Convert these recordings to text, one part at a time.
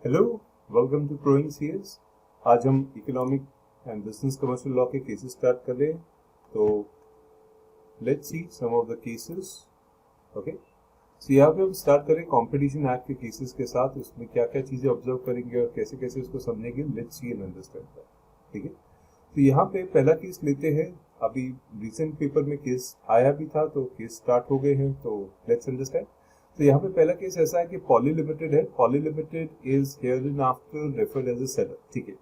Hello, welcome to proing CS. आज हम economic and business commercial law के cases start कर रहे हैं। तो let's see some of the cases. Okay, so यहाँ पे हम स्टार्ट करें कंपटीशन एक्ट के केसेस के साथ। उसमें क्या क्या चीजें ऑब्जर्व करेंगे और कैसे कैसे उसको समझेंगे। Let's see and understand that. ठीक है, तो यहाँ पे पहला केस लेते हैं। अभी रिसेंट पेपर में केस आया भी था, तो केस स्टार्ट हो गए हैं, तो लेट्स अंडरस्टैंड। तो यहाँ पे पहला केस ऐसा है कि पॉली लिमिटेड है। Poly limited is hereinafter referred as a seller. ठीक है,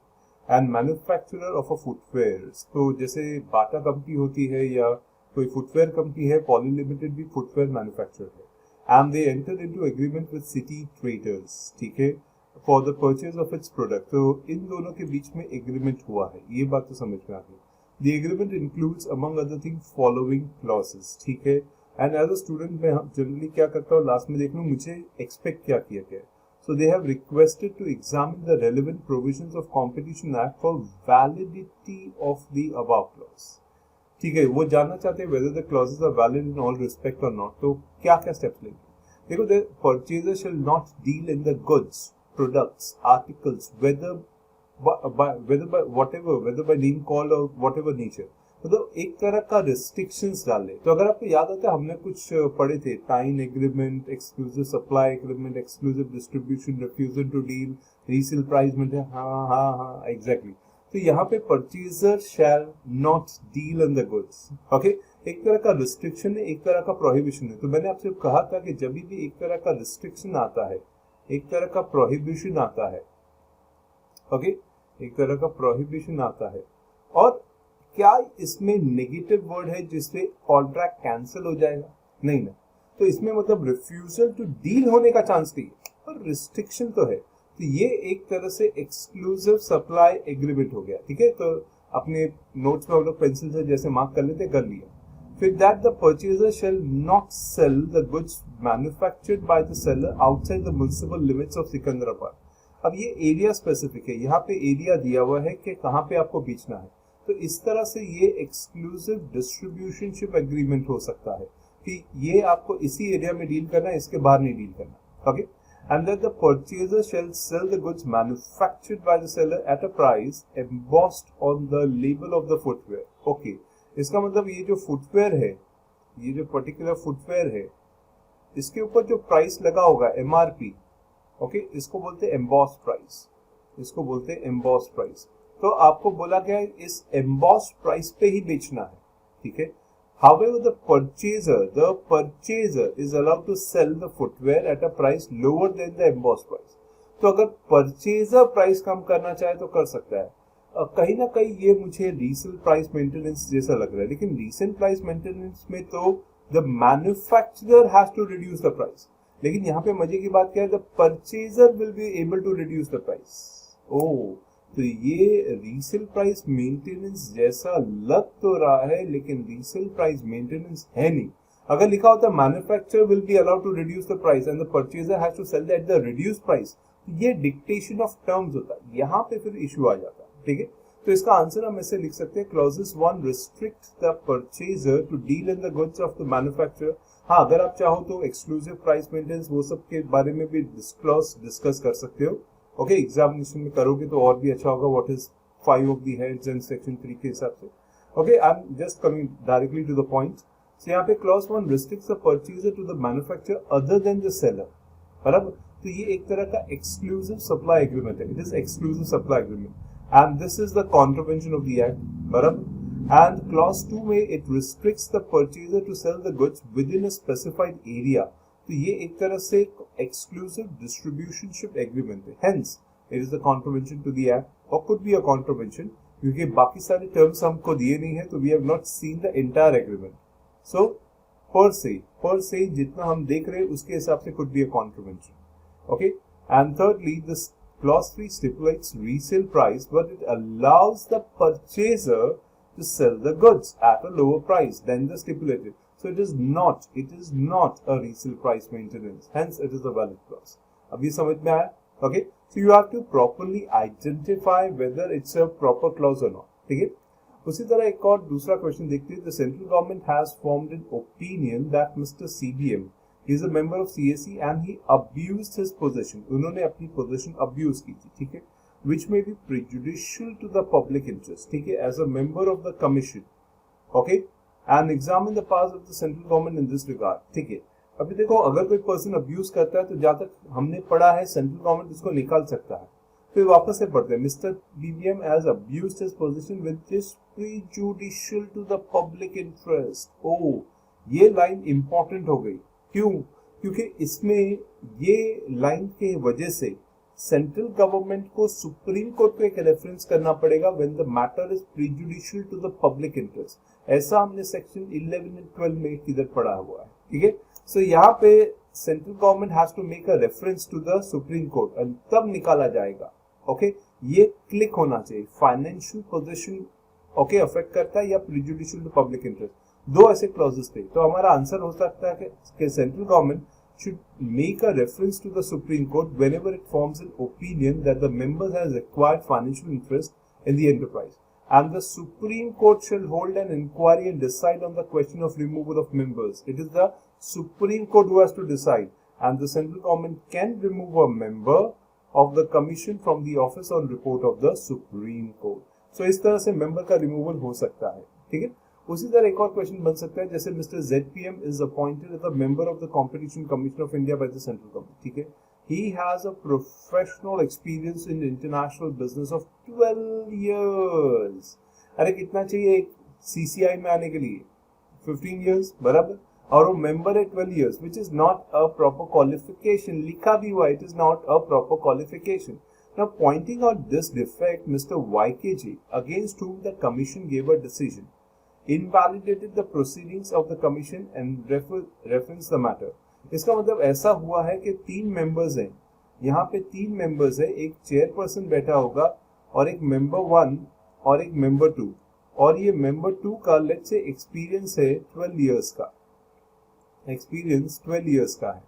and manufacturer of a footwear. तो जैसे बाटा कंपनी होती है या कोई फुटवेयर कंपनी है, पॉली लिमिटेड भी फुटवेयर मैन्युफैक्चरर है। And they enter into agreement with city traders, ठीक है, for the purchase of its product. तो इन दोनों के बीच में एग्रीमेंट हुआ है, ये बात तो समझ में आ गई। The agreement includes among other thing following clauses. ठीक है, एंड एज अ स्टूडेंट मैं जनरली क्या करता हूँ, लास्ट में देख लूँ मुझे एक्सपेक्ट क्या किया गया है। So they have requested to examine the relevant provisions of competition act for validity of the above clause. ठीक है, वो जानना चाहते हैं whether the clauses are valid in all respect और नॉट। तो क्या क्या स्टेप्स लेंगे, देखो, the purchaser shall not deal in the goods, products, articles, whether by name call or whatever nature। मतलब एक तरह का रिस्ट्रिक्शंस डाले। तो अगर आपको याद आता है, हमने कुछ पढ़े थे, time agreement, exclusive supply agreement, exclusive distribution, refusal to deal, resale price में। हाँ हाँ हाँ, एग्जैक्टली। तो यहाँ पे purchaser shall not deal in the goods. Okay, एक तरह का रिस्ट्रिक्शन है, एक तरह का प्रोहिबिशन है। तो मैंने आपसे कहा था कि जब भी एक तरह का रिस्ट्रिक्शन आता है, एक तरह का प्रोहिबिशन आता है, ओके, एक तरह का प्रोहिबिशन आता है, और क्या इसमें नेगेटिव वर्ड है जिससे कॉन्ट्रैक्ट कैंसिल हो जाएगा? नहीं ना। तो इसमें मतलब रिफ्यूजल टू डील होने का चांस नहीं है, पर रिस्ट्रिक्शन तो है। तो ये एक तरह से एक्सक्लूसिव सप्लाई एग्रीमेंट हो गया। ठीक है, तो अपने नोट्स में हम लोग पेंसिल से जैसे मार्क कर लेते, कर लिया। फिर that the purchaser shall not sell the goods manufactured by the seller outside the municipal limits of Secunderabad. अब ये एरिया स्पेसिफिक है, यहाँ पे एरिया दिया हुआ है कि कहाँ पे आपको बेचना है। तो इस तरह से ये एक्सक्लूसिव डिस्ट्रीब्यूशनशिप एग्रीमेंट हो सकता है कि ये आपको इसी एरिया में डील करना है, इसके बाहर नहीं डील करना। Okay, and that the purchaser shall sell the goods manufactured by the seller at a price embossed on the label of the footwear। okay, इसका मतलब ये जो फुटवेयर है, ये जो पर्टिकुलर फुटवेयर है, इसके ऊपर जो प्राइस लगा होगा एमआरपी, ओके, इसको बोलते हैं एम्बॉस प्राइस, इसको बोलते हैं एम्बॉस प्राइस। तो आपको बोला गया है इस एम्बॉस प्राइस पे ही बेचना है। ठीक है, however the purchaser is allowed to sell the footwear at a price lower than the embossed price। तो अगर परचेजर प्राइस कम करना चाहे तो कर सकता है। कहीं ना कहीं ये मुझे रीसेल प्राइस मेंटेनेंस जैसा लग रहा है, लेकिन रीसेल प्राइस मेंटेनेंस में तो the manufacturer has to reduce the price, लेकिन यहाँ पे मजे की बात क्या है, the purchaser will be able to reduce the price. ओ, तो ये रीसेल प्राइस मेंटेनेंस जैसा लग तो रहा है, लेकिन रीसेल प्राइस मेंटेनेंस है नहीं। अगर लिखा होता manufacturer will be allowed to reduce the price and the purchaser has to sell at the reduce price, ये डिक्टेशन ऑफ टर्म्स होता है, यहाँ पे फिर इशू आ जाता है। ठीक है, तो इसका आंसर हम ऐसे लिख सकते हैं, clauses 1 restrict the purchaser to deal in the goods of the manufacturer. हाँ, अगर आप चाहो तो एक्सक्लूसिव प्राइस मेंटेनेंस वो सब के बारे में भी डिस्कस कर सकते हो। ओके, एग्जामिनेशन में करोगे तो और भी अच्छा होगा, what is 5 of the heads and section 3 के हिसाब से। Okay, I am just coming directly to the point. So यहाँ पे clause 1 restricts the purchaser to the manufacturer other than the seller. बराबर, तो ये एक तरह का एक्सक्लूसिव सप्लाई एग्रीमेंट है, it is exclusive supply agreement and this is the contravention of the act. बराबर, and clause 2 में it restricts the purchaser to sell the goods within a specified area। तो ये एक तरह से exclusive distributionship agreement है, hence it is a contravention to the act or could be a contravention, क्योंकि बाकी सारे terms हमको दिए नहीं है, तो we have not seen the entire agreement। so per se जितना हम देख रहे हैं उसके हिसाब से could be a contravention। okay, and thirdly this clause 3 stipulates resale price but it allows the purchaser to sell the goods at a lower price than the stipulated। So it is not a resale price maintenance, hence it is a valid clause। अब ये समझ में आया? Okay, so you have to properly identify whether it's a proper clause or not। ठीक है, उसी तरह एक और दूसरा क्वेश्चन देखते हैं। The central government has formed an opinion that Mr. CBM he is a member of CAC and he abused his position, उन्होंने अपनी पोजीशन अब्यूज की थी, ठीक है, which may be prejudicial to the public interest, ठीक है, as a member of the commission, okay, and examine the powers of the central government in this regard, ठीक है। अभी देखो, अगर कोई पर्सन अब्यूज करता है तो जहां तक हमने पढ़ा है सेंट्रल गवर्नमेंट उसको निकाल सकता है। फिर वापस से पढ़ते हैं, mister BBM has abused his position which is prejudicial to the public interest. ओ, ये लाइन इंपॉर्टेंट हो गई, क्यों? क्योंकि इसमें ये लाइन के वजह से सेंट्रल गवर्नमेंट को सुप्रीम कोर्ट को एक रेफरेंस करना पड़ेगा when the matter is prejudicial to the public interest. ऐसा हमने सेक्शन 11 एंड 12 में किधर पढ़ा हुआ है, ठीक है। सो यहाँ पे central government has to make a reference to the supreme court and तब निकाला जाएगा, ओके। ये क्लिक होना चाहिए, फाइनेंशियल पोजीशन, ओके, अफेक्ट करता है या प्रीजुडिशियल टू पब्लिक इंटरेस्ट, दो ऐसे क्लॉजेस थे। तो हमारा आंसर हो सकता है कि central government should make a reference to the Supreme Court whenever it forms an opinion that the member has acquired financial interest in the enterprise, and the Supreme Court shall hold an inquiry and decide on the question of removal of members. It is the Supreme Court who has to decide, and the central government can remove a member of the commission from the office on report of the Supreme Court. So इस तरह से member का removal हो सकता है, ठीक है। उसी तरह एक और क्वेश्चन बन सकता है, जैसे mister ZPM is appointed as a member of the competition commission of India by the central government, ठीक है। He has a professional experience in international business of 12 years. अरे कितना चाहिए एक सीसीआई में आने के लिए? 15 इयर्स, बराबर। और वो मेंबर है 12 years, which is not a proper qualification, लिखा भी हुआ it is not a proper qualification. Now pointing out this defect, Mr. YKG, against whom the commission gave a decision, invalidated the proceedings of the commission and reference the matter। इसका मतलब ऐसा हुआ है कि 3 members हैं, यहाँ पे 3 members है, एक चेयरपर्सन बैठा होगा और एक मेंबर 1 और एक मेंबर 2, और ये मेंबर 2 का लेट्स से एक्सपीरियंस है 12 इयर्स का, एक्सपीरियंस 12 इयर्स का है।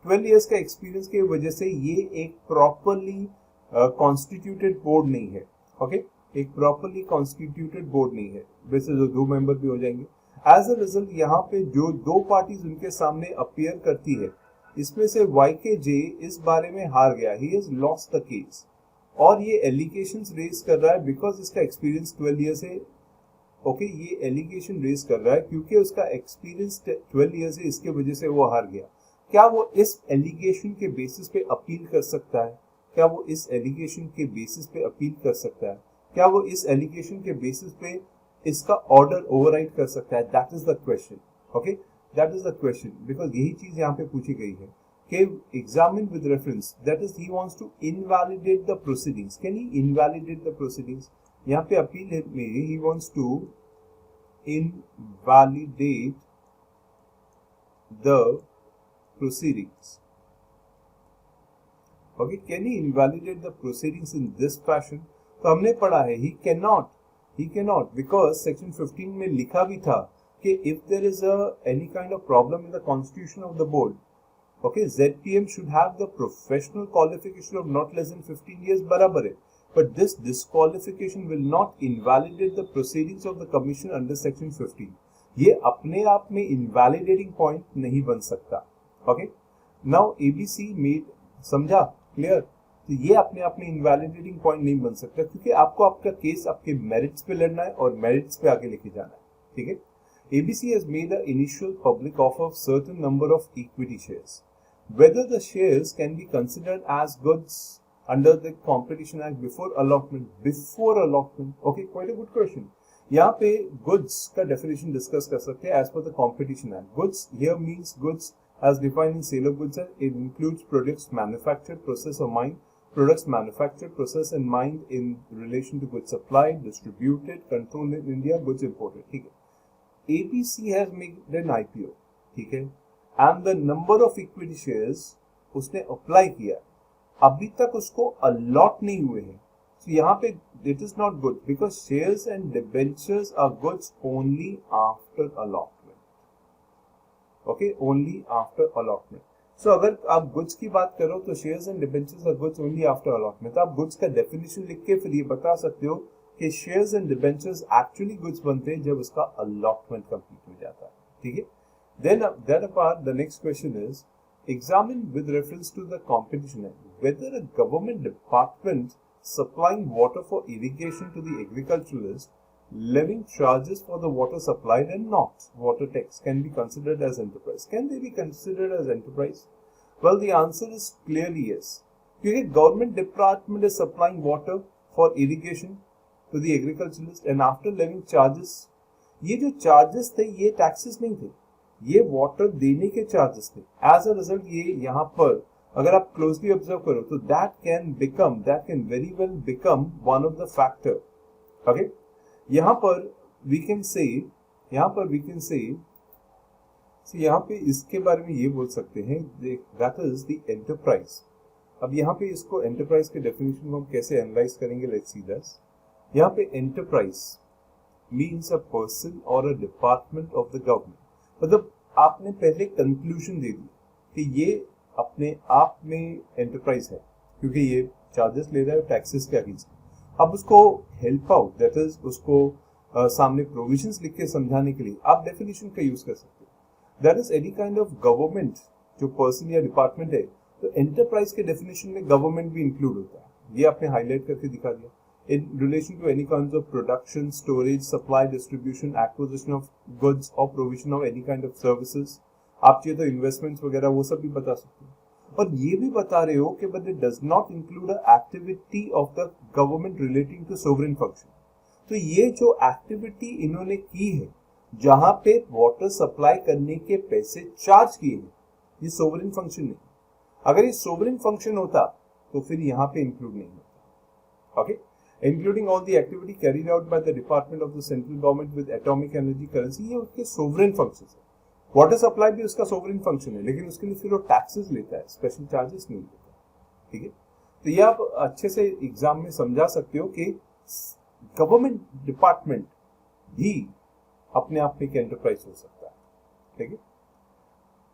12 इयर्स का एक्सपीरियंस की वजह से ये एक प्रॉपरली कॉन्स्टिट्यूटेड बोर्ड नहीं है, ओके, एक प्रॉपरली कॉन्स्टिट्यूटेड बोर्ड नहीं है, वैसे जो 2 मेंबर भी हो जाएंगे। एज अ रिजल्ट यहाँ पे जो 2 पार्टीज उनके सामने अपीयर करती है, इसमें से YKJ इस बारे में हार गया, he has lost the case, और ये एलिगेशंस रेज कर रहा है बिकॉज इसका एक्सपीरियंस 12 ईयर्स है, ओके, ये एलिगेशन रेज कर रहा है क्योंकि उसका एक्सपीरियंस 12 ईयर्स है, इसके वजह से वो हार गया। क्या वो इस एलिगेशन के बेसिस पे अपील कर सकता है? क्या वो इस एलिगेशन के बेसिस पे अपील कर सकता है? क्या वो इस एलिगेशन के बेसिस पे इसका ऑर्डर ओवरराइड कर सकता है? That is the question, okay, that is the question, because यही चीज यहाँ पे पूछी गई है कि examine with reference, that is he wants to invalidate the proceedings. Can he invalidate the proceedings? यहाँ पे अपील है मेरी, he wants to invalidate the proceedings, okay, can he invalidate the proceedings in this fashion? तो हमने पढ़ा है he can not because section 15 में लिखा भी था कि if there is any kind of problem in the constitution of the board, okay, ZPM should have the professional qualification of not less than 15 years, बराबर है, but this disqualification will not invalidate the proceedings of the commission under section 15। ये अपने आप में invalidating point नहीं बन सकता, okay. Now ABC made, समझा, क्लियर? तो ये अपने आप में इनवैलिडेटिंग पॉइंट नहीं बन सकता क्योंकि आपको आपका केस आपके मेरिट्स पे लड़ना है और मेरिट्स पे आगे लेके जाना है, ठीक है। ABC has made an initial public offer of certain number of equity shares. Whether the shares can be considered as goods under the Competition Act before allotment, okay, quite a good question. यहाँ पे goods का definition discuss कर सकते हैं as per the Competition Act. Goods here means goods as defined in Sale of Goods Act. It includes products manufactured, processed or mined, products manufactured, processed and mined in relation to goods supplied, distributed, controlled in India, goods imported, ठीक है। ABC has made an IPO, ठीक है, and the number of equity shares उसने apply किया, अभी तक उसको allot नहीं हुए हैं। तो यहाँ पे it is not good because shares and debentures are goods only after allotment, okay, only after allotment. So अगर आप गुड्स की बात करो तो shares and debentures are goods only after allotment. आप गुड्स का डेफिनेशन लिख के फिर ये बता सकते हो कि shares and debentures actually goods बनते हैं जब उसका अलॉटमेंट कंप्लीट हो जाता है, ठीक है। Then that apart, the next question is, examine with reference to the Competition Act whether a government department supplying water for irrigation to the agriculturalist levying charges for the water supplied and not water tax can be considered as enterprise. Can they be considered as enterprise? Well, the answer is clearly yes. क्योंकि government department is supplying water for irrigation to the agriculturalist and after levying charges, ये जो charges थे ये taxes नहीं थे, ये water देने के चार्जेस थे. एज अ रिजल्ट ये यहाँ पर अगर आप क्लोजली ऑब्जर्व करो तो that can very well become one of the factor. Okay, यहाँ पर वी कैन से यहाँ पे इसके बारे में ये बोल सकते हैं दैट इज द एंटरप्राइज. अब यहाँ पे इसको एंटरप्राइज के डेफिनेशन को हम कैसे एनालाइज करेंगे, लेट्स सी दिस. यहाँ पे एंटरप्राइज मीन्स अ पर्सन और a department of the government. मतलब आपने पहले कंक्लूजन दे दी कि ये अपने आप में एंटरप्राइज है क्योंकि ये चार्जेस ले रहा है टैक्सेस के अगेंस्ट. अब उसको हेल्प आउट, दैट इज उसको सामने प्रोविजंस लिख के समझाने के लिए आप डेफिनेशन का यूज कर सकते हो. That is any kind of government जो पर्सन या डिपार्टमेंट है, तो एंटरप्राइज के डेफिनेशन में गवर्नमेंट भी इंक्लूड होता है. ये आपने हाईलाइट करके दिखा दिया. In relation to any kinds of production, storage, supply, distribution, acquisition of goods or provision of any kind of services. आप चाहिए तो इन्वेस्टमेंट्स वगैरह वो सब भी बता सकते हो. और ये भी बता रहे हो कि but it does not include a activity of the government relating to sovereign function. तो ये जो एक्टिविटी इन्होंने की है जहां पे वाटर सप्लाई करने के पैसे चार्ज किए हैं, ये सोवरेन फंक्शन नहीं. अगर ये सोवरेन फंक्शन होता तो फिर यहाँ पे इंक्लूड नहीं होता. Okay, including all the activity carried out by the Department of the Central Government with atomic energy currency, ये उसके sovereign functions है. वाटर सप्लाई भी उसका sovereign function है, लेकिन उसके लिए फिर वो taxes लेता है, स्पेशल चार्जेस नहीं लेता. ठीक है, तो ये आप अच्छे से एग्जाम में समझा सकते हो कि गवर्नमेंट डिपार्टमेंट भी अपने आप में एक एंटरप्राइज हो सकता है. ठीक है,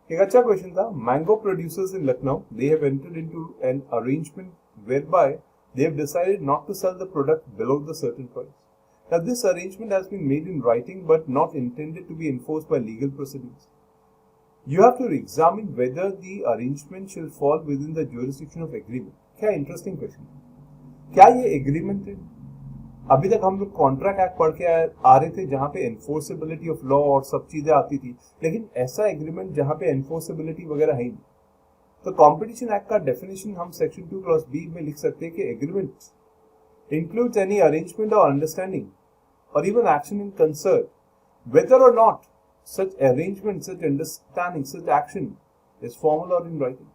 एक अच्छा क्वेश्चन था. Mango producers in Lucknow they have entered into an arrangement whereby they have decided not to sell the product below the certain price. Now, this arrangement has been made in writing but not intended to be enforced by legal proceedings. You have to examine whether the arrangement shall fall within the jurisdiction of agreement. क्या interesting question. क्या ये agreement है? अभी तक हम लोग contract act पढ़ के आ रहे थे जहां पे एनफोर्सेबिलिटी ऑफ लॉ और सब चीजें आती थी, लेकिन ऐसा एग्रीमेंट जहां पे एनफोर्सेबिलिटी वगैरह है नहीं. तो कॉम्पिटिशन एक्ट का डेफिनेशन हम सेक्शन 2 क्लॉज बी में लिख सकते हैं कि agreement includes any arrangement or understanding or even action in concert whether or not such arrangement, such understanding, such action is formal or in writing.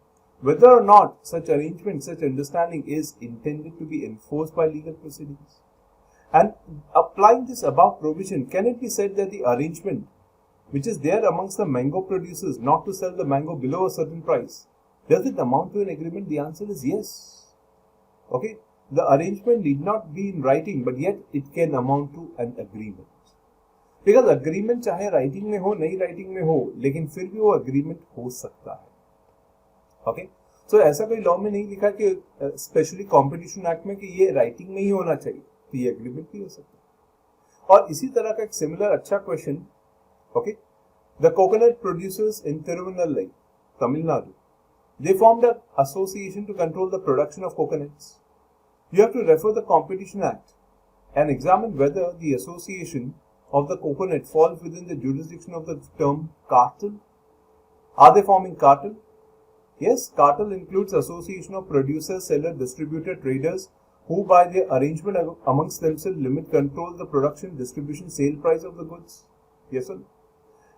Whether or not such arrangement, such understanding is intended to be enforced by legal proceedings. And applying this above provision, can it be said that the arrangement which is there amongst the mango producers not to sell the mango below a certain price, does it amount to an agreement? The answer is yes. Okay, the arrangement need not be in writing, but yet it can amount to an agreement. Because agreement चाहे writing में हो नहीं writing में हो, लेकिन फिर भी वो अग्रीमेंट हो सकता है. ओके, सो ऐसा कोई लॉ में नहीं लिखा कि स्पेशली कॉम्पिटिशन एक्ट में कि ये राइटिंग में ही होना चाहिए, तो ये अग्रीमेंट भी हो सकता है. और इसी तरह का एक सिमिलर अच्छा question, okay, the coconut producers in Tiruvannamalai, Tamil Nadu, they formed a association to control the production of coconuts. You have to refer the competition act and examine whether the association of the coconut falls within the jurisdiction of the term cartel. Are they forming cartel? Yes, cartel includes association of producers, sellers, distributors, traders who by their arrangement amongst themselves limit, control the production, distribution, sale price of the goods. Yes sir.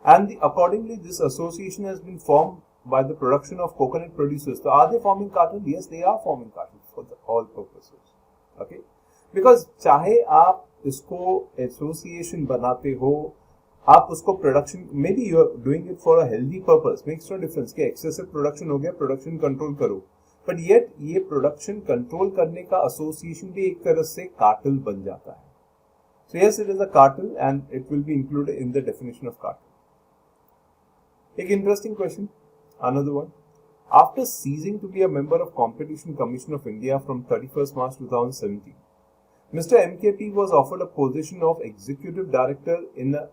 And accordingly this association has been formed by the production of coconut producers. So are they forming cartel? Yes, they are forming cartel for all purposes. Okay, because चाहे आप इसको association बनाते हो, आप उसको production maybe you are doing it for a healthy purpose, makes no difference कि excessive production हो गया, प्रोडक्शन कंट्रोल करो, बट येट ये प्रोडक्शन कंट्रोल करने का एसोसिएशन भी एक तरह से कार्टेल बन जाता है. So yes, it is a cartel and it will be included in the definition of cartel. एक interesting question, another one. After ceasing to be a member of Competition Commission of India from 31st March 2017, Mr. MKP was offered a position of executive director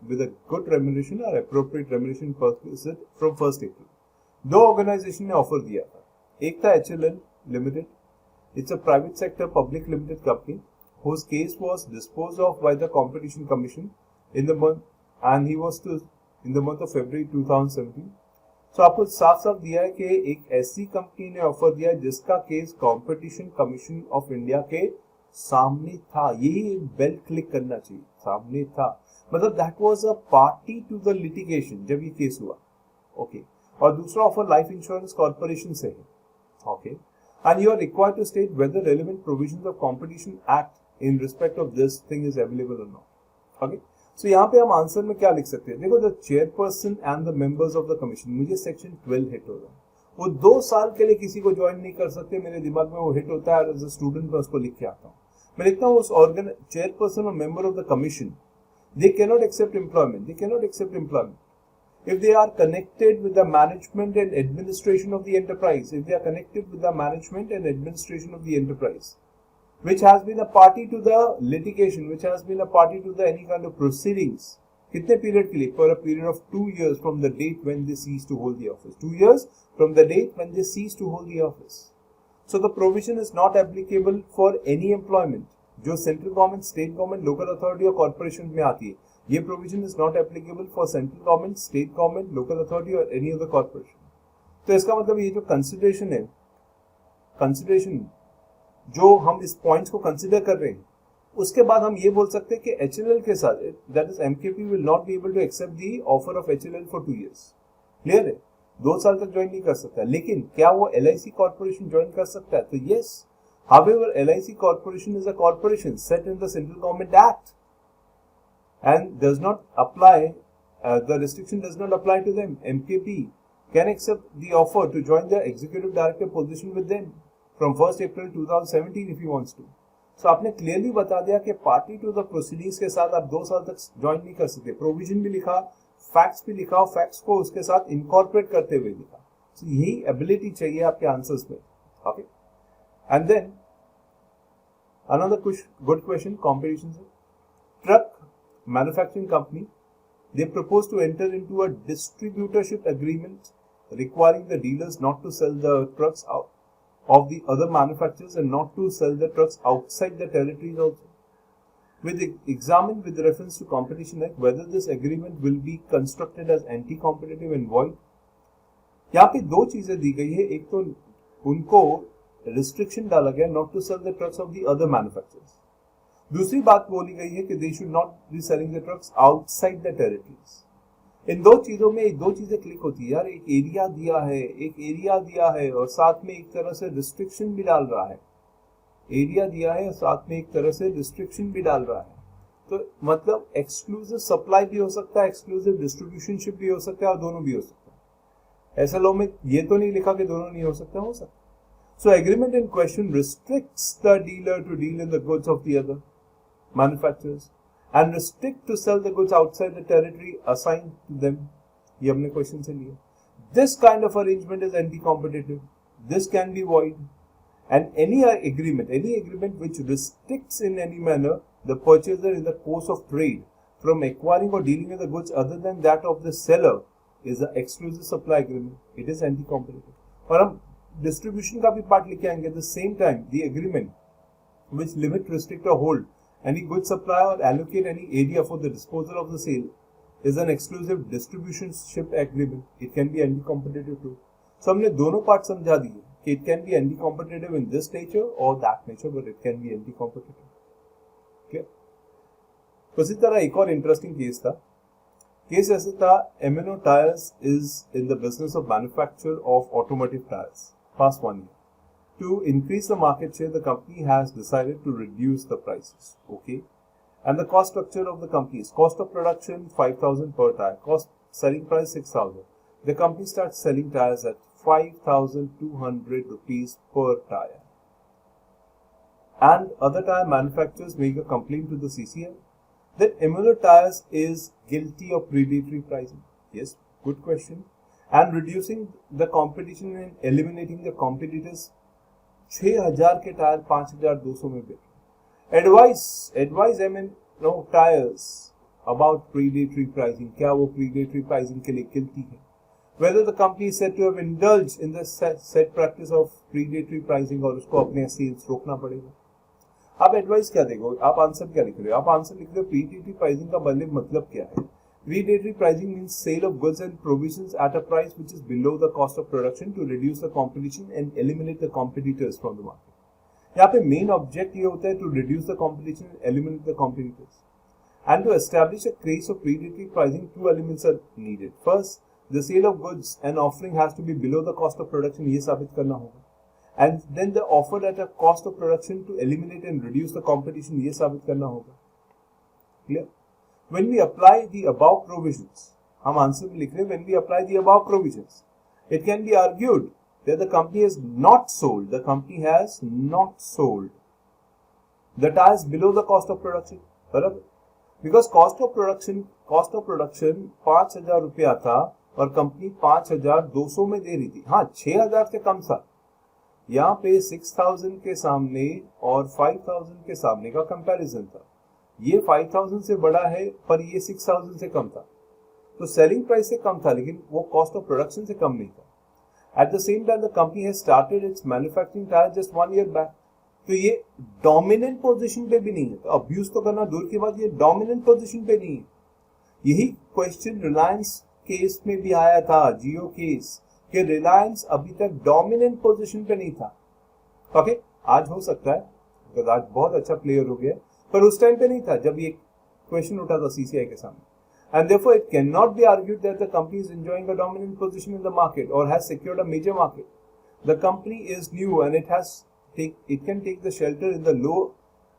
with a good remuneration or appropriate remuneration from 1st April. दो organisation ने offer दिया था, एक था HLL Limited. It's a private sector public limited company whose case was disposed of by the Competition Commission in the month of February 2017. So आपको साफ साफ दिया है कि एक ऐसी कंपनी ने ऑफर दिया है जिसका case competition commission of India के सामने था. यही बेल क्लिक करना चाहिए, सामने था, मतलब that was a party to the litigation जब ये केस हुआ. ओके और दूसरा ऑफर लाइफ इंश्योरेंस कॉर्पोरेशन से है. Okay and you are required to state whether relevant provisions of competition act in respect of this thing is available और not. Okay so यहाँ पे हम आंसर में क्या लिख सकते हैं, देखो the chairperson and the members of the commission, मुझे सेक्शन 12 हिट हो रहा है. वो 2 साल के लिए किसी को ज्वाइन नहीं कर सकते, मेरे दिमाग में वो हिट होता है. एज अ स्टूडेंट मैं उसको लिख के आता हूँ. मैं लिखता हूँ उस चेयरपर्सन और member of the commission, they cannot accept employment if they are connected with the management and administration of the enterprise, which has been a party to the litigation, which has been a party to the any kind of proceedings. कितने period के लिए? For a period of 2 years from the date when they cease to hold the office. 2 years from the date when they cease to hold the office. So the provision is not applicable for any employment जो central government, state government, local authority और corporation में आती है. ये provision is not applicable for central government, state government, local authority और any other corporation. तो इसका मतलब ये जो कंसिडरेशन है, कंसिडरेशन जो हम इस पॉइंट्स को कंसिडर कर रहे हैं, उसके बाद हम ये बोल सकते हैं कि HLL के साथ, that is MKP will not be able to accept the offer of HLL for 2 years. Clear है? 2 साल तक ज्वाइन नहीं कर सकता. लेकिन क्या वो LIC कॉर्पोरेशन ज्वाइन कर सकता है? तो yes. However, LIC Corporation is a corporation set in the Central Government Act and does not apply, the restriction does not apply to them. MKP can accept the offer to join the executive director position with them from 1st April 2017 if he wants to. So आपने clearly बता दिया कि party to the proceedings के साथ आप 2 साल तक join नहीं कर सकते. Provision भी लिखा, facts भी लिखा और facts को उसके साथ incorporate करते हुए लिखा. So यही ability चाहिए आपके answers में. Okay. And then another good question, competition. Truck manufacturing company, they propose to enter into a distributorship agreement requiring the dealers not to sell the trucks out of the other manufacturers and not to sell the trucks outside the territories also. Examine with reference to competition act whether this agreement will be constructed as anti-competitive and void. यहाँ पे 2 चीजें दी गई है. एक तो उनको restriction डाला गया not to sell the trucks of the other manufacturers. दूसरी बात बोली गई है कि they should not be selling the trucks outside the territories. इन 2 चीजों में 2 चीजें क्लिक होती है यार. एक एरिया दिया है और साथ में एक तरह से रिस्ट्रिक्शन भी डाल रहा है. एरिया दिया है और साथ में एक तरह से रिस्ट्रिक्शन भी डाल रहा है. तो मतलब एक्सक्लूसिव सप्लाई भी हो सकता है, एक्सक्लूसिव डिस्ट्रीब्यूशनशिप भी हो सकता है और दोनों भी हो सकता है. ऐसा लॉ में ये तो नहीं लिखा कि दोनों नहीं हो सकता, हो सकता. So agreement in question restricts the dealer to deal in the goods of the other manufacturers and restrict to sell the goods outside the territory assigned to them. ये हमने question से लिया. This kind of arrangement is anti-competitive. This can be void. And any agreement which restricts in any manner the purchaser in the course of trade from acquiring or dealing with the goods other than that of the seller is an exclusive supply agreement. It is anti-competitive. और हम distribution का भी part लिखे आएंगे. The same time the agreement which limit, restrict or hold any good supply or allocate any area for the disposal of the sale is an exclusive distributionship agreement. It can be anti-competitive too. So हमने दोनों part समझा दिए कि it can be anti-competitive in this nature or that nature, but it can be anti-competitive. Clear? उसी तरह एक और interesting case था. केस ऐसे था, M&O Tyres is in the business of manufacture of automotive tires. Past 1 year. To increase the market share, the company has decided to reduce the prices. Okay. And the cost structure of the company is cost of production 5,000 per tire, cost selling price 6,000. The company starts selling tires at 5,200 rupees per tire. And other tire manufacturers make a complaint to the CCI that M&O Tyres is guilty of predatory pricing. Yes, good question. And reducing the competition and eliminating the competitors. 6,000 के tyre 5,200 में बिक. Advice tyres about predatory pricing, क्या वो predatory pricing के लिए guilty है? Whether the company is said to have indulged in the said practice of predatory pricing, और उसको अपने सेल्स रोकना पड़ेगा। आप एडवाइस क्या देखो, आप आंसर क्या लिख रहे हो? आप आंसर लिख रहे हो प्रीडेटरी प्राइसिंग का मतलब क्या है? Predatory pricing means sale of goods and provisions at a price which is below the cost of production to reduce the competition and eliminate the competitors from the market. यहाँ पे main object ये होता है to reduce the competition and eliminate the competitors. And to establish a case of predatory pricing, two elements are needed. First, the sale of goods and offering has to be below the cost of production, ये साबित करना होगा. And then the offer at a cost of production to eliminate and reduce the competition, ये साबित करना होगा. Clear? When we apply the above provisions, हम answer में लिख रहे हैं when we apply the above provisions, it can be argued that the company has not sold the tires below the cost of production, बराबर? Because cost of production 5,000 रुपया था और company 5,200 में दे रही थी। हाँ, 6,000 से कम था। यहाँ पे 6,000 के सामने और 5,000 के सामने का कंपैरिजन था। ये 5,000 से बड़ा है पर ये 6,000 से कम था, तो सेलिंग प्राइस से कम था लेकिन वो कॉस्ट ऑफ प्रोडक्शन से कम नहीं था। At the same time the company has started it's manufacturing tyre just 1 year back, तो ये डोमिनेंट पोजीशन पे भी नहीं है। तो अब्यूज तो करना दूर की बात, ये डोमिनेंट पोजीशन पे नहीं है। यही क्वेश्चन रिलायंस केस में भी आया था, जियो केस, कि रिलायंस अभी तक डोमिनेंट पोजीशन पे नहीं था। ओके, आज हो सकता है, तो आज बहुत अच्छा प्लेयर हो गया, पर उस टाइम पे नहीं था जब ये क्वेश्चन उठा था सीसीआई के सामने। And therefore it can not be argued that the company is enjoying a dominant position in the market और has secured a major market. The company is new and it can take the shelter in the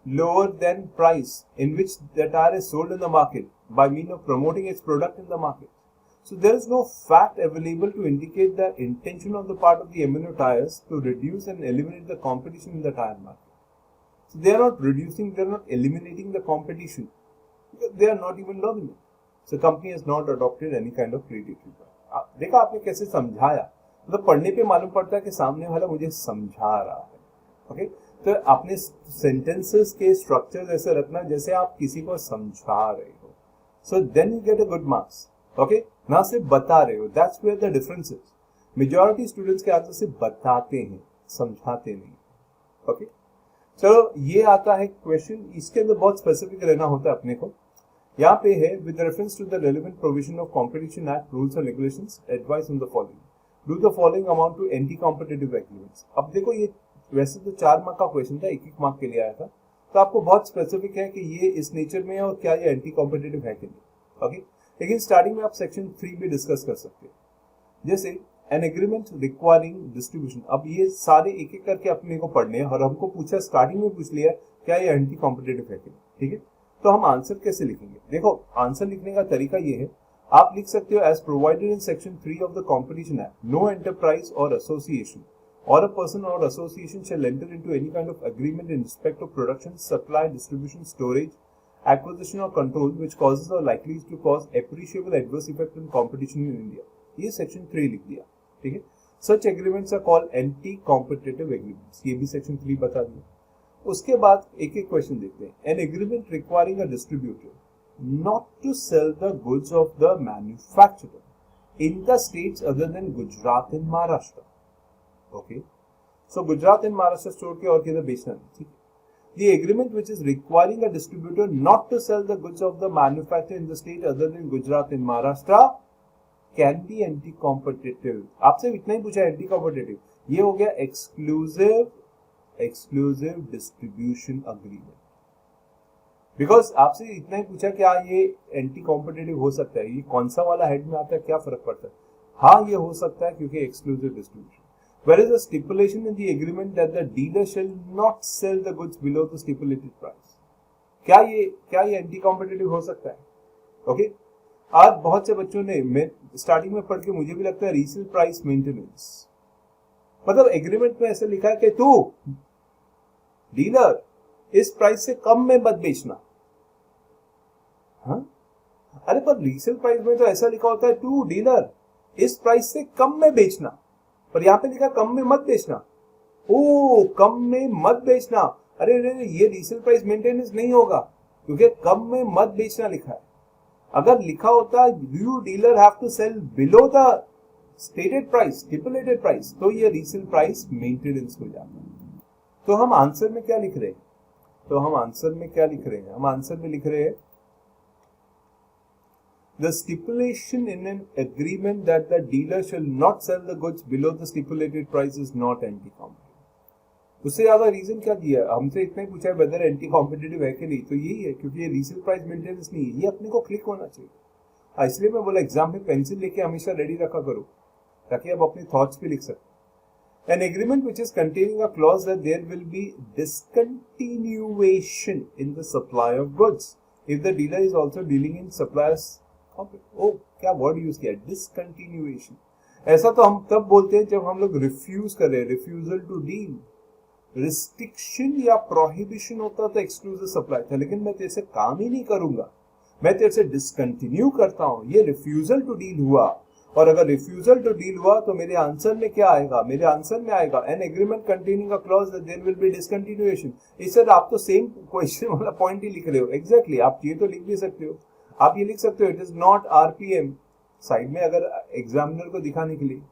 lower than price in which the tire is sold in the market by means of promoting its product in the market. So there is no fact available to indicate the intention on the part of the M&O tires to reduce and eliminate the competition in the tire market. So they are not reducing, they are not eliminating the competition. They are not even dominant. So company has not adopted any kind of predatory practice. देखा आपने कैसे समझाया, मतलब पढ़ने पे मालूम पड़ता है कि सामने वाला मुझे समझा रहा है। ओके, तो आपने सेंटेंसेस के स्ट्रक्चर ऐसे रखना जैसे आप किसी को समझा रहे हो, so then you get a good marks. Okay, ना सिर्फ बता रहे हो, that's where the difference is. Majority students के आंसर सिर्फ बताते हैं, समझाते नहीं। ओके, चलो ये आता है क्वेश्चन, इसके अंदर बहुत स्पेसिफिक रहना होता है अपने को। यहाँ पे है with reference to the relevant provision of competition act rules and regulations advice on the following, do the following amount to anti competitive agreements. अब देखो, ये वैसे तो 4 मार्क का क्वेश्चन था, 1-1 मार्क के लिए आया था, तो आपको बहुत स्पेसिफिक है कि ये इस नेचर में है और क्या ये एंटी कॉम्पिटिटिव है कि नहीं। ओके, लेकिन स्टार्टिंग में आप सेक्शन 3 भी डिस्कस कर सकते हैं, जैसे एन एग्रीमेंट रिक्वायरिंग डिस्ट्रीब्यूशन। अब ये सारे एक एक करके अपने को पढ़ने हैं और हमको पूछा, स्टार्टिंग में पूछ लिया क्या ये एंटी कॉम्पिटिटिव है कि नहीं। ठीक है, तो हम आंसर कैसे लिखेंगे? देखो, आंसर लिखने का तरीका ये है, आप लिख सकते हो as provided in section 3 of the competition act, no enterprise और association or a person or association shall enter into any kind of agreement in respect of production, supply, distribution, storage, acquisition or control which causes or likely to cause appreciable adverse effect on competition in India. ये section 3 लिख दिया। ठीक है, such agreements are called anti-competitive agreements, ये भी section 3 बता दिया। उसके बाद एक एक क्वेश्चन देखते हैं। An agreement requiring a distributor not to sell the goods of the manufacturer in the states other than Gujarat and Maharashtra. Okay, so Gujarat and Maharashtra store के और किधर बेचना नहीं। ठीक है, the agreement which is requiring a distributor not to sell the goods of the manufacturer in the state other than Gujarat and Maharashtra can be anti-competitive। आपसे इतना ही पूछा एंटी कॉम्पिटिटिव, ये हो गया एक्सक्लूसिव डिस्ट्रीब्यूशन अग्रीमेंट। बिकॉज आपसे इतना ही पूछा क्या ये एंटी कॉम्पिटिटिव हो सकता है, ये कौन सा वाला हेड में आता है, क्या फर्क पड़ता है? हाँ, ये हो सकता है क्योंकि exclusive distribution. Where is a stipulation in the agreement that the dealer shall not sell the goods below the stipulated price? क्या ये एंटी कॉम्पिटिटिव हो सकता है? ओके, आज बहुत से बच्चों ने, मैं स्टार्टिंग में पढ़ के मुझे भी लगता है रीसेल प्राइस मेंटेनेंस, मतलब एग्रीमेंट में ऐसे लिखा है कि तू डीलर इस प्राइस से कम में मत बेचना। हाँ, अरे पर रीसेल प्राइस में तो ऐसा लिखा होता है तू डीलर इस प्राइस से कम में बेचना, पर यहां पे लिखा कम में मत बेचना। ओ, कम में मत बेचना, अरे अरे ये रीसेल प्राइस मेंटेनेंस नहीं होगा, क्योंकि कम में मत बेचना लिखा है। अगर लिखा होता you dealer have to sell below the stated price, stipulated price, तो ये रीसेल प्राइस मेंटेनेंस हो जाता। तो हम आंसर में क्या लिख रहे हैं, हम आंसर में लिख रहे हैं the stipulation in an agreement that the dealer shall not sell the goods below the stipulated price is not anti-competitive। उससे ज्यादा रीजन क्या दिया, हमसे इतना ही पूछा है वेदर एंटी कॉम्पिटिटिव है कि नहीं, तो यही है, क्योंकि ये रीसेल प्राइस मेंटेनेंस नहीं है, ये अपने को क्लिक होना चाहिए। इसलिए मैं बोला एग्जाम में पेंसिल लेके हमेशा रेडी रखा करो, ताकि आप अपने थॉट्स भी लिख सकते। An agreement which is containing a clause that there will be discontinuation in the supply of goods if the dealer is also dealing in suppliers। ओ क्या वर्ड यूज किया, डिसकंटिन्यूएशन। ऐसा तो हम तब बोलते हैं जब हम लोग रिफ्यूज कर रहे हैं, रिफ्यूजल टू डील। रिस्ट्रिक्शन या प्रोहिबिशन होता तो एक्सक्लूसिव सप्लाई था, लेकिन मैं तेरे से काम ही नहीं करूंगा, मैं तेरे से डिसकंटिन्यू करता हूं, ये रिफ्यूजल टू डील हुआ। और अगर रिफ्यूजल टू डील हुआ तो मेरे आंसर में क्या आएगा, मेरे आंसर में आएगा an agreement containing a clause that there will be discontinuation. इस सर आप तो सेम क्वेश्चन वाला पॉइंट ही लिख रहे हो। एग्जैक्टली आप ये तो लिख भी सकते हो, आप ये लिख सकते हो it is not RPM side में, अगर एग्जामिनर को दिखाने के लिए।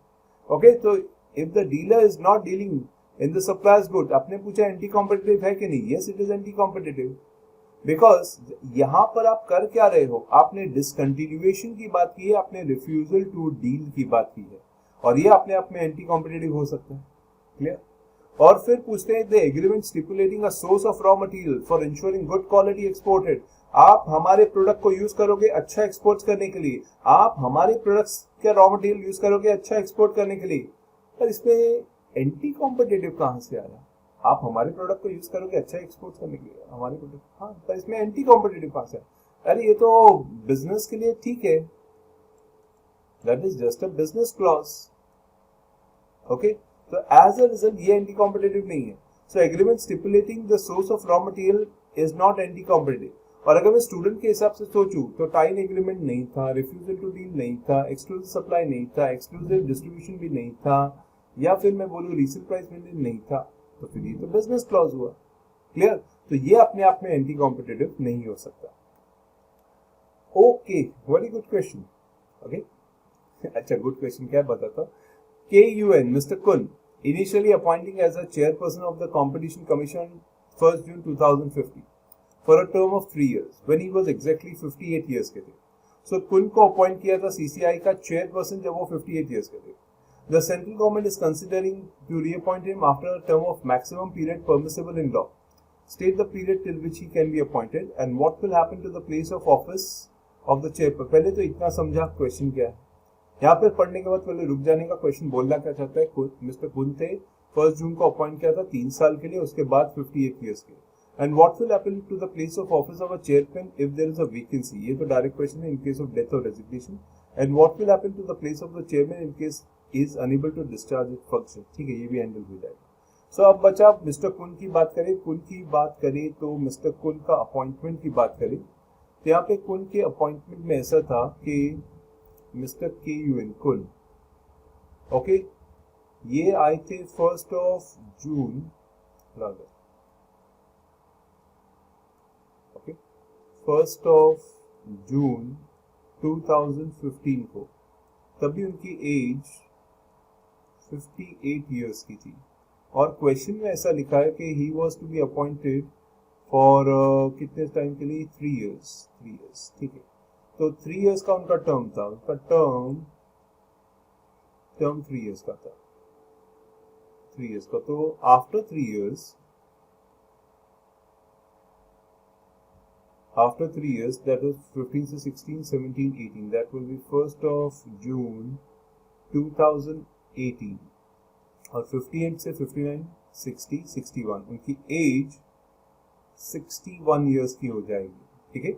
ओके, तो if the dealer is not dealing in the suppliers good, आपने पूछा एंटी कॉम्पिटिटिव है कि नहीं, yes it is anti competitive, because यहां पर आप कर क्या रहे हो, आपने डिसकंटिन्यूएशन की बात की है, आपने रिफ्यूजल टू डील की बात की है, और ये अपने आप में एंटी कॉम्पिटिटिव हो सकता है। क्लियर। और फिर पूछते हैं the agreement stipulating a source of raw material for insuring good quality exported. आप हमारे प्रोडक्ट को यूज करोगे अच्छा एक्सपोर्ट करने के लिए, आप हमारे प्रोडक्ट्स के रॉ मटेरियल यूज करोगे अच्छा एक्सपोर्ट करने के लिए, पर इसमें एंटी कॉम्पिटिटिव कहां से आ रहा है, आप हमारे प्रोडक्ट को यूज करोगे अच्छा एक्सपोर्ट करने के लिए हमारे प्रोडक्ट, हाँ, पर इसमें एंटी कॉम्पिटिटिव कहां से? अरे ये तो बिजनेस के लिए ठीक है, that is just a business clause. Okay, तो एज अ रिजल्ट ये एंटी कॉम्पिटिटिव नहीं है। So agreement stipulating the source of raw material is not anti competitive. और अगर मैं स्टूडेंट के हिसाब से सोचूं तो टाइन एग्रीमेंट नहीं था, रिफ्यूजल टू डील नहीं था, एक्सक्लूसिव सप्लाई नहीं था, एक्सक्लूसिव डिस्ट्रीब्यूशन भी नहीं था, या फिर मैं बोलूं रीसेल प्राइस मेंटेन नहीं था, तो फिर ये तो बिजनेस क्लॉज हुआ। क्लियर। तो ये अपने आप में एंटी कॉम्पिटिटिव नहीं हो सकता। Okay, very good question. Okay, अच्छा गुड क्वेश्चन क्या है बताता हूं। KUN mister Kun initially appointing as a chairperson of the competition commission 1 June 2050 for a term of 3 years when he was exactly 58 years के थे। So कुन को appoint किया था CCI का चेयरपर्सन जब वो 58 years के थे। The central government is considering to reappoint him after a term of maximum period permissible in law. State the period till which he can be appointed and what will happen to the place of office of the chairperson। पहले तो इतना समझा question क्या है, यहाँ पे पढ़ने के बाद पहले रुक जाने का। क्वेश्चन बोलना क्या चाहता है, मिस्टर कुन थे 1 जून को अपॉइंट किया था 3 साल के लिए, उसके बाद 58 years के। And what will happen to the place of office of a chairman if there is a vacancy? ये तो डायरेक्ट क्वेश्चन है, in case of death or resignation। And what will happen to the place of the chairman in case he is unable to discharge its function? ठीक है, ये भी handle हो जाएगा। सो अब बचा मिस्टर कुन की बात करें, तो मिस्टर कुन का अपॉइंटमेंट की बात करें तो यहाँ पे कुन के अपॉइंटमेंट में ऐसा था कि मिस्टर KUN कुन, ओके, ये आए थे 1 जून, ओके 1 जून 2015 को, तभी उनकी एज 58 years की थी। और क्वेश्चन में ऐसा लिखा है कि he was to be appointed for कितने टाइम के लिए, 3 years। ठीक है, तो 3 years का उनका टर्म था, उनका टर्म 3 years का था, 3 years का। तो आफ्टर 3 years, that is 15 से 16, 17, 18, that will be 1 June 2018। और 58 से 59, 60, 61, उनकी एज 61 years की हो जाएगी। ठीक है,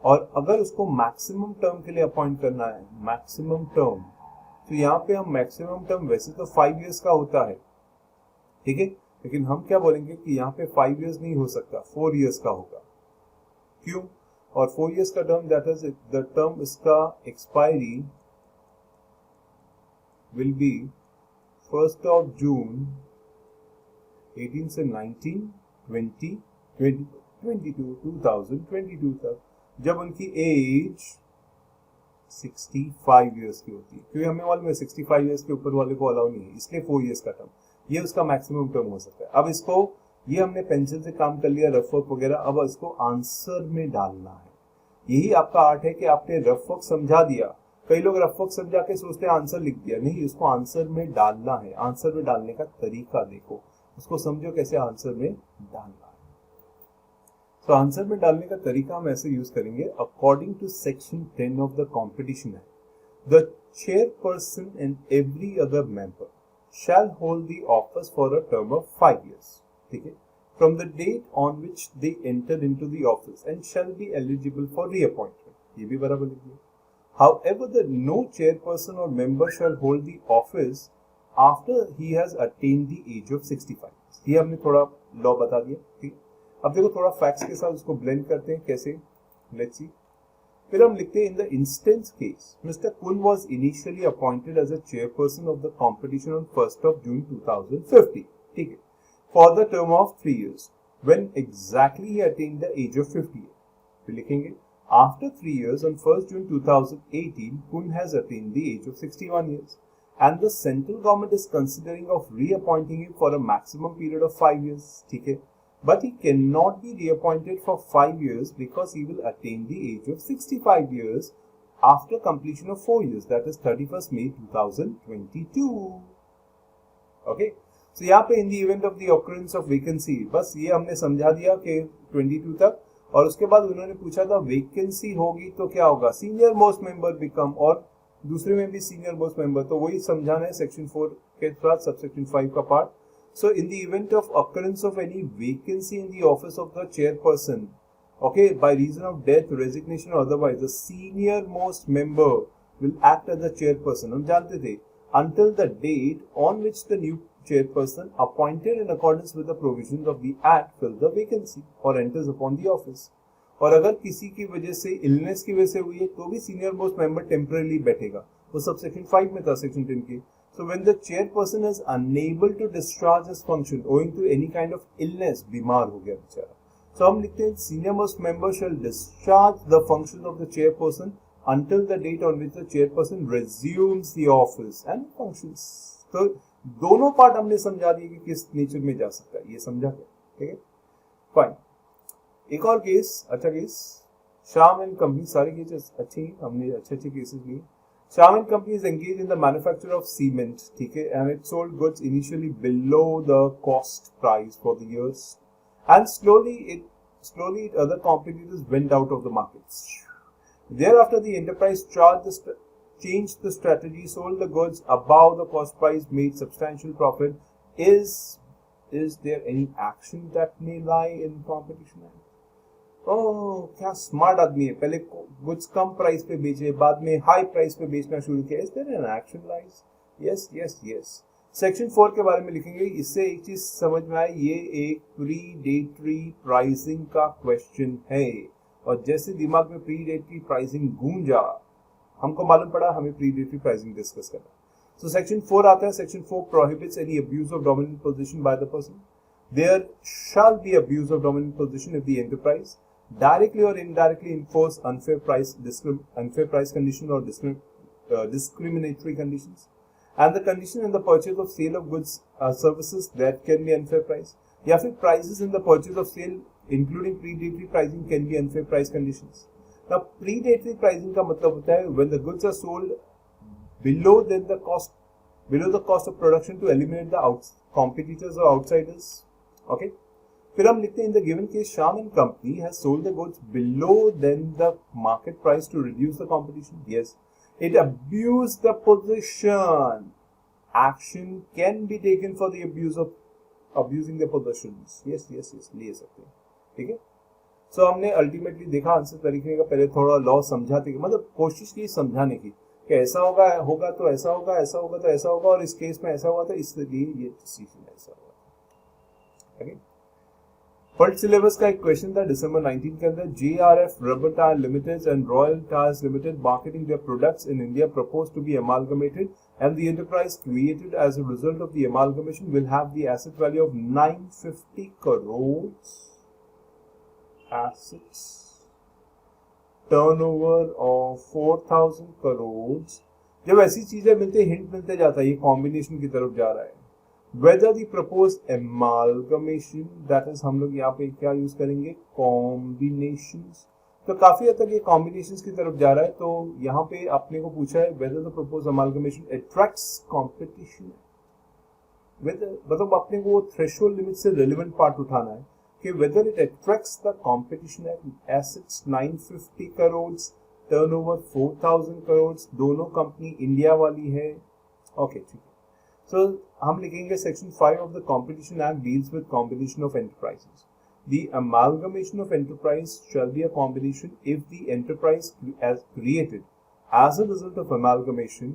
और अगर उसको मैक्सिमम टर्म के लिए अपॉइंट करना है, मैक्सिमम टर्म, तो यहाँ पे हम मैक्सिमम टर्म वैसे तो 5 years का होता है, ठीक है, लेकिन हम क्या बोलेंगे कि यहाँ पे 5 years नहीं हो सकता, 4 years का होगा। क्यों? और 4 years का term, that is the term, इसका एक्सपायरी विल बी 1 June 18 से 19 2022 2022 तक, जब उनकी एज 65 इयर्स की होती है, क्योंकि हमें मालूम है 65 इयर्स के ऊपर वाले को अलाउ नहीं है, इसलिए 4 इयर्स का टर्म, ये उसका मैक्सिमम टर्म हो सकता है। अब इसको, ये हमने पेंसिल से काम कर लिया, रफ वर्क वगैरह, अब इसको आंसर में डालना है। यही आपका आर्ट है कि आपने रफ वर्क समझा दिया। कई लोग रफ वर्क समझा के सोचते हैं आंसर लिख दिया, नहीं, उसको आंसर में डालना है। आंसर में डालने का तरीका देखो, उसको समझो कैसे आंसर में डालना है। तो आंसर में डालने का तरीका हम ऐसे यूज करेंगे, according to section 10 of the competition act, the chairperson and every other member shall hold the office for a term of 5 years, ठीक है, from the date on which they enter into the office and shall be eligible for reappointment, ये भी बराबर लिख दिया। However, the no chairperson or member shall hold the office after he has attained the age of 65 years, ये हमने थोड़ा law बता दिया, ठीक। अब देखो थोड़ा फैक्ट्स के साथ उसको ब्लेंड करते हैं, कैसे, लेट्स सी। फिर हम लिखते हैं, in the instance case mister कुन was initially appointed as a chairperson of the competition on 1st of June 2050, ठीक है, for the term of 3 years when exactly he attend the age of 50 years। फिर लिखेंगे, after 3 years on 1st June 2018 Kun has attend the age of 61 years and the central government is considering of reappointing him for a maximum period of 5 years, ठीक है, but he cannot be reappointed for 5 years because he will attain the age of 65 years after completion of 4 years, that is 31st May 2022. Okay, so यहाँ पे in the event of the occurrence of vacancy, बस ये हमने समझा दिया कि 22 तक, और उसके बाद उन्होंने पूछा था वैकेंसी होगी तो क्या होगा, सीनियर मोस्ट मेंबर बिकम, और दूसरे में भी सीनियर मोस्ट मेंबर, तो वही समझाना है सेक्शन 4 के साथ सबसेक्शन 5 का part. So in the event of occurrence of any vacancy in the office of the chairperson, okay, by reason of death, resignation or otherwise, the senior most member will act as the chairperson, हम जानते थे, until the date on which the new chairperson appointed in accordance with the provisions of the act fill the vacancy or enters upon the office। और अगर किसी की वजह से, illness की वजह से हुई है, तो भी सीनियर मोस्ट मेंबर टेम्पररी बैठेगा, वो सब सेक्शन 5 में था, सेक्शन 10 के। So when the chairperson is unable to discharge his function owing to any kind of illness, बीमार हो गया बेचारा, so हम लिखते हैं senior most member shall discharge the functions of the chairperson until the date on which the chairperson resumes the office and functions। तो दोनों part हमने समझा दिए कि किस नेचर में जा सकता है, ये समझा क्या, ठीक है, फाइन। एक और केस, अच्छा केस, श्याम एंड कंपनी, सारे केसेस अच्छे हैं, हमने अच्छे केसेस लिए। Shyam and Company is engaged in the manufacture of cement, ठीक है, and it sold goods initially below the cost price for the years, and slowly other competitors went out of the markets. Thereafter, the enterprise changed the strategy, sold the goods above the cost price, made substantial profit. Is there any action that may lie in Competition Act? ओह, क्या smart आदमी है, पहले goods कम price पे बेचे, बाद में high price पे बेचना शुरू किया। Is there an action lies? Yes yes yes. Section 4 के बारे में लिखेंगे, इससे एक चीज समझ में आए, ये एक प्रीडेटरी प्राइसिंग का क्वेश्चन है, और जैसे दिमाग में प्रीडेटरी प्राइसिंग गूंजा, हमको मालूम पड़ा हमें प्रीडेटरी प्राइसिंग डिस्कस करना। सो सेक्शन 4 आता है, section 4 prohibits any abuse of dominant position by the person. There shall be abuse of dominant position if the enterprise directly or indirectly enforce unfair price conditions or discriminatory conditions, and the condition in the purchase of sale of goods services that can be unfair price, या फिर prices in the purchase of sale including predatory pricing can be unfair price conditions। Now predatory pricing का मतलब होता है when the goods are sold below the cost of production to eliminate the competitors or outsiders, okay। फिर हम लिखते हैं, in the given case Shyam and company has sold the goods below than the market price to reduce the competition. Yes, it abused the position, action can be taken for the abusing the positions. Yes yes yes, ले सकते हैं, ठीक है। सो हमने ultimately देखा answer तरीके का, पहले थोड़ा लॉ समझाते, मतलब कोशिश की समझाने की कि ऐसा होगा तो ऐसा होगा, ऐसा होगा तो ऐसा होगा, और इस केस में ऐसा हुआ था इसलिए ये डिसीजन ऐसा हुआ, ठीक है। फर्स्ट सिलेबस का एक क्वेश्चन था दिसंबर 19 के अंदर, JRF rubber tyre limited and royal tyres limited marketing their products in India propose to be amalgamated and the enterprise created as a result of the amalgamation will have the asset value of 950 crores, assets, turnover of 4000 crores. जब ऐसी चीजें मिलते hint मिलते जाता है, ये combination की तरफ जा रहा है. Whether the proposed amalgamation, that is हम लोग यहाँ पे क्या यूज करेंगे, combinations. तो काफी हद तक ये कॉम्बिनेशंस की तरफ जा रहा है. तो यहाँ पे आपने को पूछा है whether the proposed amalgamation attracts competition. whether मतलब आपने को थ्रेशोल्ड लिमिट से रेलेवेंट पार्ट उठाना है कि whether it attracts the competition at assets 950 crores, turnover 4000 crores, दोनों कंपनी इंडिया वाली है. ओके ठीक है. सो हम लिखेंगे section 5 of the competition act deals with combination of enterprises. The amalgamation of enterprise shall be a combination if the enterprise as created as a result of amalgamation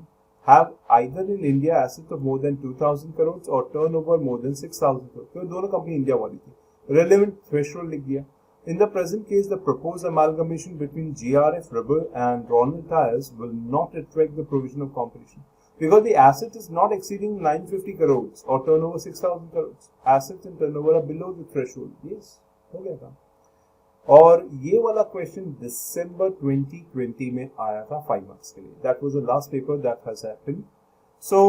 have either in India assets of more than 2000 crores or turnover more than 6000 crores. तो दोनों company India वाली थी. Relevant threshold लिख दिया. In the present case, the proposed amalgamation between GRF Rubber and Ronald Tyres will not attract the provision of competition because the asset is not exceeding 950 crores or turnover 6000 crores. Assets and turnover are below the threshold. Yes, हो गया था. और ये वाला question दिसंबर 2020 में आया था 5 marks के लिए. That was the last paper that has happened. So,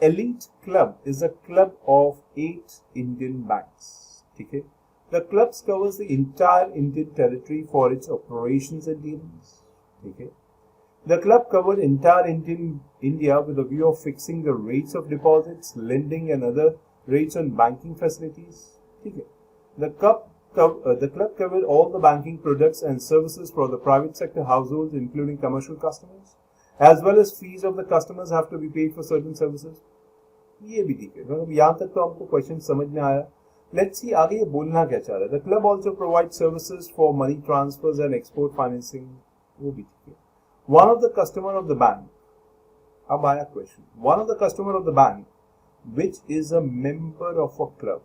Elite Club is a club of 8 Indian banks. ठीक है. The clubs covers the entire Indian territory for its operations and dealings. ठीक है. The club covered entire India with a view of fixing the rates of deposits, lending and other rates on banking facilities. ठीक है. The club covered all the banking products and services for the private sector households, including commercial customers, as well as fees of the customers have to be paid for certain services. ये भी ठीक है. मतलब यहाँ तक तो हमको question समझ में आया. Let's see आगे ये बोलना क्या चाह रहा है. The club also provides services for money transfers and export financing. वो भी ठीक है. One of the customer of the bank. अब आया question. One of the customer of the bank, which is a member of a club.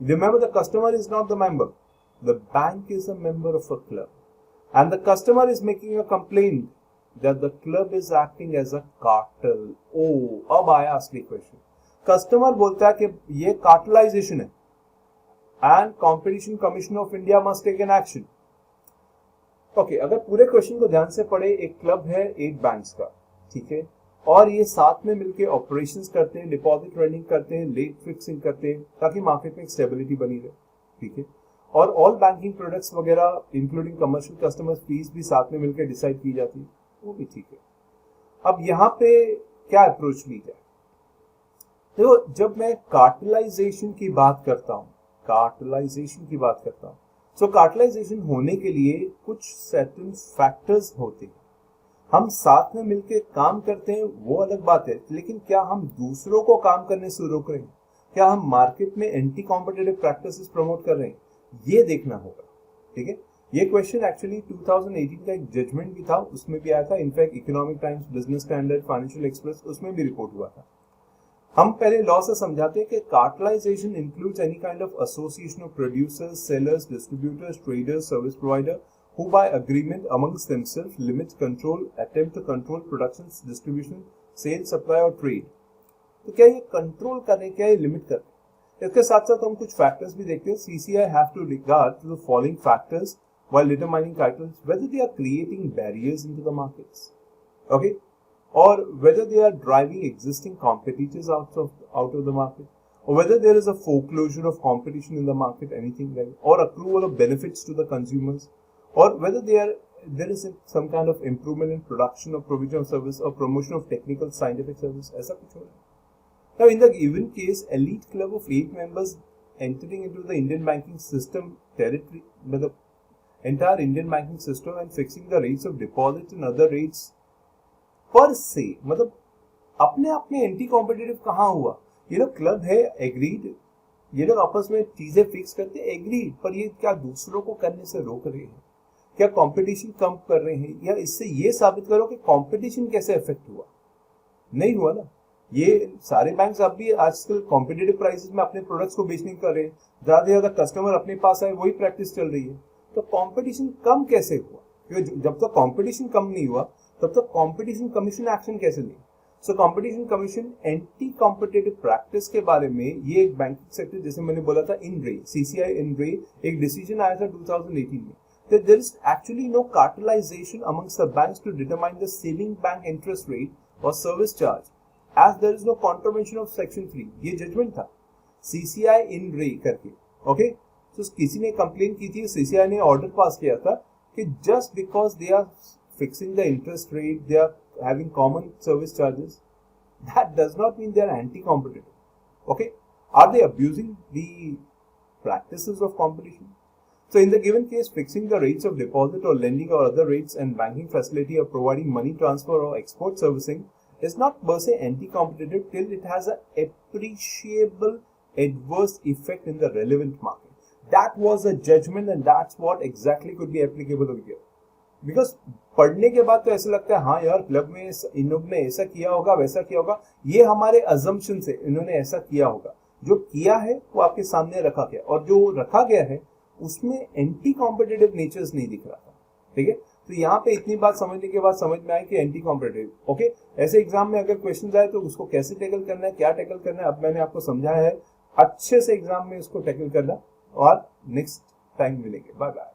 Remember, the customer is not the member. The bank is a member of a club, and the customer is making a complaint that the club is acting as a cartel. Oh, अब आया असली question. Customer बोलता है कि ये cartelisation है and Competition Commission of India must take an action. Okay, अगर पूरे क्वेश्चन को ध्यान से पढ़े, एक क्लब है 8 बैंक्स का, ठीक है, और ये साथ में मिलके ऑपरेशंस करते हैं, डिपॉजिट रनिंग करते हैं, लेट फिक्सिंग करते हैं ताकि मार्केट में एक स्टेबिलिटी बनी रहे. ठीक है. और ऑल बैंकिंग प्रोडक्ट्स वगैरह इंक्लूडिंग कमर्शियल कस्टमर्स फीस भी साथ में मिलकर डिसाइड की जाती है. वो भी ठीक है. अब यहाँ पे क्या अप्रोच ली जाए. देखो, जब मैं कार्टेलाइजेशन की बात करता हूँ, सो कार्टेलाइजेशन होने के लिए कुछ सर्टेन फैक्टर्स होते हैं. हम साथ में मिलकर काम करते हैं, वो अलग बात है, लेकिन क्या हम दूसरों को काम करने से रोक रहे हैं, क्या हम मार्केट में एंटी कॉम्पिटिटिव प्रैक्टिसेस प्रमोट कर रहे हैं, ये देखना होगा. ठीक है. ये क्वेश्चन एक्चुअली 2018 का एक जजमेंट भी था, उसमें भी आया था. In fact economic times, business standard, financial express, उसमें भी रिपोर्ट हुआ था. हम पहले लॉ से समझाते हैं कि cartelisation includes any kind of association of producers, sellers, distributors, traders, service provider who by agreement amongst themselves limit, control, attempt to control production, distribution, sale, supply और trade. तो क्या ये कंट्रोल कर रहे हैं, क्या ये लिमिट कर रहे हैं. इसके साथ साथ हम कुछ फैक्टर्स भी देखते हैं. CCI have to regard to the following factors while determining titles, whether they are creating barriers into the markets, okay, or whether they are driving existing competitors out of the market, or whether there is a foreclosure of competition in the market, anything like, or accrual of benefits to the consumers, or whether there is some kind of improvement in production or provision of service or promotion of technical scientific service. ऐसा कुछ हो रहा है. Now, in the given case, elite club of 8 members entering into the Indian banking system territory, the entire Indian banking system and fixing the rates of deposit and other rates per se, मतलब अपने आप में anti competitive कहाँ हुआ. ये लोग club है, agreed, ये लोग आपस में चीजें फिक्स करते हैं, एग्रीड, पर ये क्या दूसरों को करने से रोक रहे हैं, क्या कंपटीशन कम कर रहे हैं, या इससे ये साबित करो कि कंपटीशन कैसे इफेक्ट हुआ. नहीं हुआ ना. ये सारे बैंक्स अब भी आजकल कॉम्पिटिटिव प्राइसेस में अपने प्रोडक्ट्स को बेचने कर रहे हैं. ज्यादा से ज्यादा कस्टमर अपने पास आए, वही प्रैक्टिस चल रही है. तो कंपटीशन कम कैसे हुआ, क्योंकि जब तक कंपटीशन कम नहीं हुआ तब तक कंपटीशन कमीशन एक्शन कैसे ले. So competition commission anti competitive practice के बारे में ये एक बैंकिंग सेक्टर, जैसे मैंने बोला था, इन रे सीसीआई इन रे एक डिसीजन आया था 2018 में that there is actually no cartelization amongst the banks to determine the saving bank interest rate or service charge as there is no contravention of section 3. ये जजमेंट था CCI in re करके. Okay, तो किसी ने complain की थी, CCI ने order pass किया था कि just because they are fixing the interest rate, they are having common service charges, that does not mean they are anti-competitive. Okay, are they abusing the practices of competition? So in the given case, fixing the rates of deposit or lending or other rates and banking facility or providing money transfer or export servicing is not per se anti-competitive till it has an appreciable adverse effect in the relevant market. That was a judgment and that's what exactly could be applicable over here. Because पढ़ने के बाद तो ऐसा लगता है हाँ यार club में इन लोग ने ऐसा किया होगा वैसा किया होगा, ये हमारे अजम्पशन से इन्होंने ऐसा किया होगा. जो किया है वो आपके सामने रखा गया और जो रखा गया है उसमें एंटी कॉम्पिटिटिव नेचर्स नहीं दिख रहा था. ठीक है, तो यहाँ पे इतनी बात समझने के बाद समझ में आया कि एंटी कॉम्पिटिटिव. ओके, ऐसे एग्जाम में अगर क्वेश्चन आए तो उसको कैसे टैकल करना है, क्या टैकल करना है, अब मैंने आपको समझाया है. अच्छे से एग्जाम में उसको टैकल करना और नेक्स्ट टाइम मिलेंगे. Bye bye.